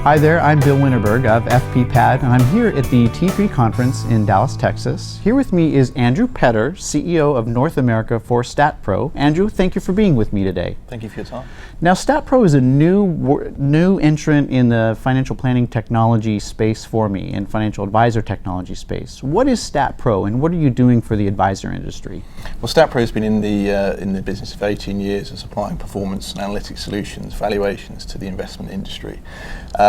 Hi there, I'm Bill Winterberg of FPPad, and I'm here at the T3 conference in Dallas, Texas. Here with me is Andrew Peddar, CEO of North America for StatPro. Andrew, thank you for being with me today. Thank you for your time. Now, StatPro is a new entrant in the financial planning technology space for me, and financial advisor technology space. What is StatPro, and what are you doing for the advisor industry? Well, StatPro has been in the business for 18 years of supplying performance and analytics solutions, valuations to the investment industry.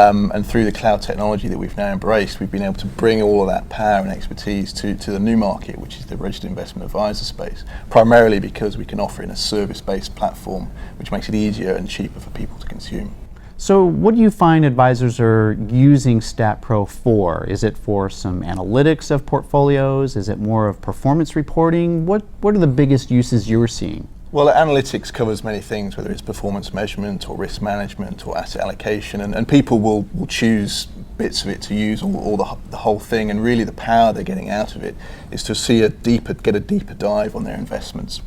And through the cloud technology that we've now embraced, we've been able to bring all of that power and expertise to the new market, which is the registered investment advisor space, primarily because we can offer in a service-based platform, which makes it easier and cheaper for people to consume. So what do you find advisors are using StatPro for? Is it for some analytics of portfolios? Is it more of performance reporting? What are the biggest uses you're seeing? Well, analytics covers many things, whether it's performance measurement or risk management or asset allocation, and people will choose bits of it to use or the whole thing, and really the power they're getting out of it is to get a deeper dive on their investments,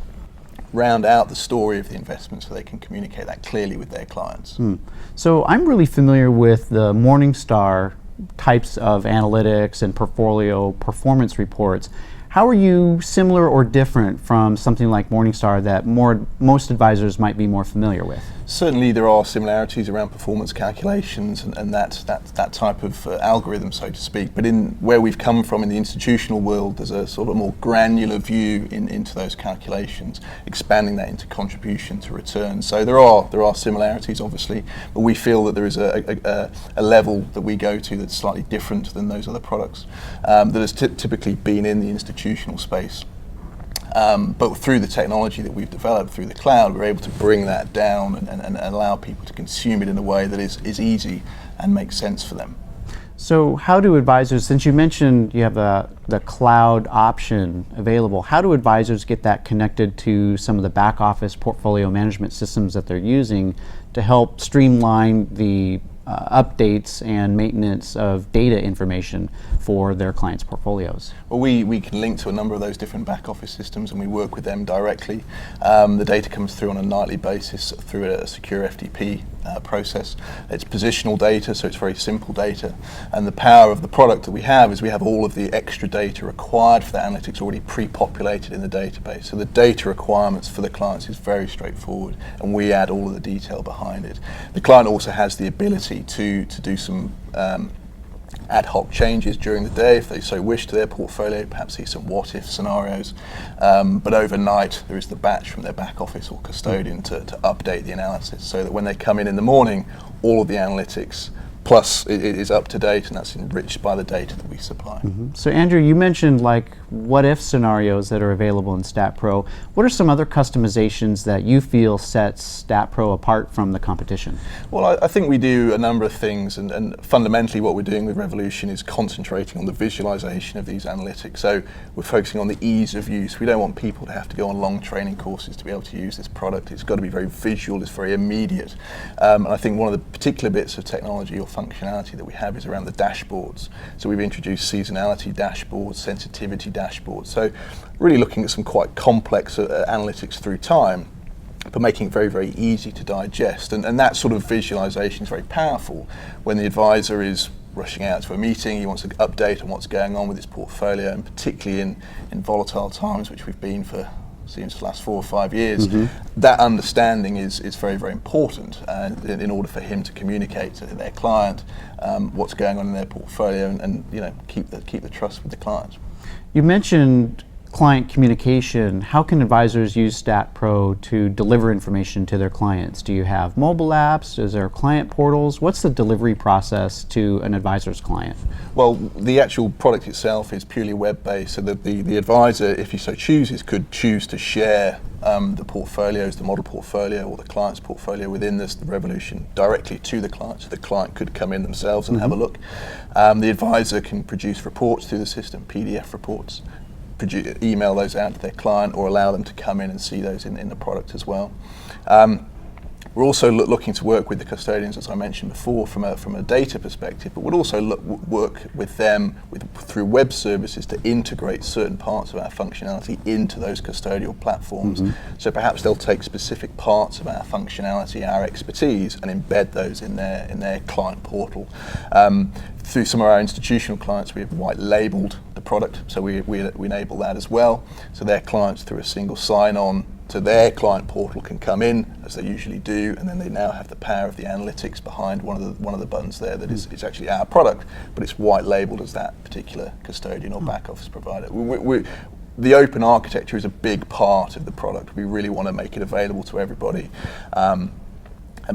round out the story of the investment so they can communicate that clearly with their clients. So I'm really familiar with the Morningstar types of analytics and portfolio performance reports. How are you similar or different from something like Morningstar that most advisors might be more familiar with? Certainly there are similarities around performance calculations and that type of algorithm, so to speak, but in where we've come from in the institutional world, there's a sort of more granular view into those calculations, expanding that into contribution to return. So there are similarities, obviously, but we feel that there is a level that we go to that's slightly different than those other products that has typically been in the institutional space. But through the technology that we've developed through the cloud, we're able to bring that down and allow people to consume it in a way that is easy and makes sense for them. So how do advisors, since you mentioned you have the cloud option available, how do advisors get that connected to some of the back office portfolio management systems that they're using to help streamline the updates and maintenance of data information for their clients' portfolios? Well, we can link to a number of those different back office systems and we work with them directly. The data comes through on a nightly basis through a secure FTP process. It's positional data, so it's very simple data. And the power of the product that we have is we have all of the extra data required for the analytics already pre-populated in the database. So the data requirements for the clients is very straightforward and we add all of the detail behind it. The client also has the ability to do some ad hoc changes during the day if they so wish to their portfolio, perhaps see some what-if scenarios. But overnight there is the batch from their back office or custodian to update the analysis so that when they come in the morning, all of the analytics plus it is up to date and that's enriched by the data that we supply. So Andrew, you mentioned like what-if scenarios that are available in StatPro. What are some other customizations that you feel sets StatPro apart from the competition? Well, I think we do a number of things and fundamentally what we're doing with Revolution is concentrating on the visualization of these analytics. So we're focusing on the ease of use. We don't want people to have to go on long training courses to be able to use this product. It's got to be very visual, it's very immediate. And I think one of the particular bits of technology or functionality that we have is around the dashboards. So we've introduced seasonality dashboards, sensitivity dashboards. So really looking at some quite complex analytics through time, but making it very, very easy to digest. And that sort of visualization is very powerful when the advisor is rushing out to a meeting, he wants to update on what's going on with his portfolio, and particularly in volatile times, which we've been for seems to last 4 or 5 years, that understanding is very, very important in order for him to communicate to their client what's going on in their portfolio and keep the trust with the client. You mentioned client communication. How can advisors use StatPro to deliver information to their clients? Do you have mobile apps? Is there client portals? What's the delivery process to an advisor's client? Well, the actual product itself is purely web-based, so that the advisor, if he so chooses, could choose to share the portfolios, the model portfolio or the client's portfolio within the Revolution directly to the client, so the client could come in themselves and have a look. The advisor can produce reports through the system, PDF reports, email those out to their client or allow them to come in and see those in the product as well. We're also looking to work with the custodians, as I mentioned before, from a data perspective, but we'll also work with them through web services to integrate certain parts of our functionality into those custodial platforms. So perhaps they'll take specific parts of our functionality, our expertise, and embed those in their client portal. Through some of our institutional clients, we have white labeled the product, so we enable that as well. So their clients, through a single sign-on to their client portal, can come in, as they usually do, and then they now have the power of the analytics behind one of the buttons there that is actually our product, but it's white labeled as that particular custodian or back office provider. The open architecture is a big part of the product. We really want to make it available to everybody. And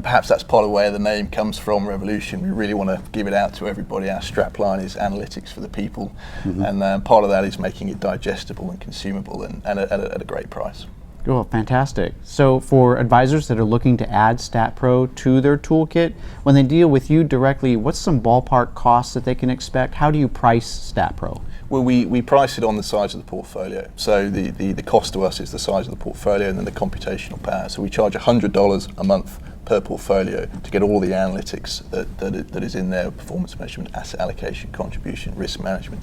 perhaps that's part of where the name comes from, Revolution. We really want to give it out to everybody. Our strapline is analytics for the people. And part of that is making it digestible and consumable and at a great price. Oh, fantastic. So for advisors that are looking to add StatPro to their toolkit, when they deal with you directly, what's some ballpark costs that they can expect? How do you price StatPro? Well, we price it on the size of the portfolio. So the cost to us is the size of the portfolio and then the computational power. So we charge $100 a month per portfolio to get all the analytics that is in there: performance measurement, asset allocation, contribution, risk management,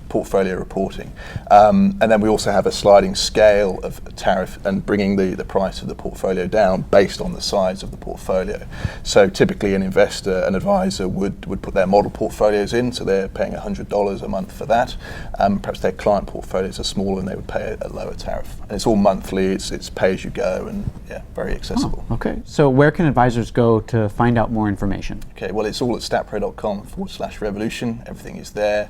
portfolio reporting. And then we also have a sliding scale of tariff and bringing the price of the portfolio down based on the size of the portfolio. So typically an advisor would put their model portfolios in, so they're paying $100 a month for that. Perhaps their client portfolios are smaller and they would pay a lower tariff. And it's all monthly, it's pay as you go, and yeah, very accessible. Oh, okay, so where can advisors go to find out more information? Okay, well, it's all at statpro.com/revolution. Everything is there.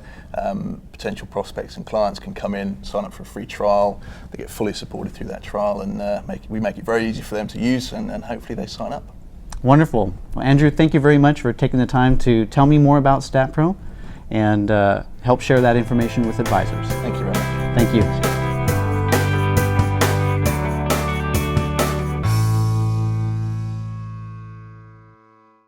Potential prospects and clients can come in, sign up for a free trial. They get fully supported through that trial, and we make it very easy for them to use, and hopefully they sign up. Wonderful. Well, Andrew, thank you very much for taking the time to tell me more about StatPro and help share that information with advisors. Thank you very much. Thank you.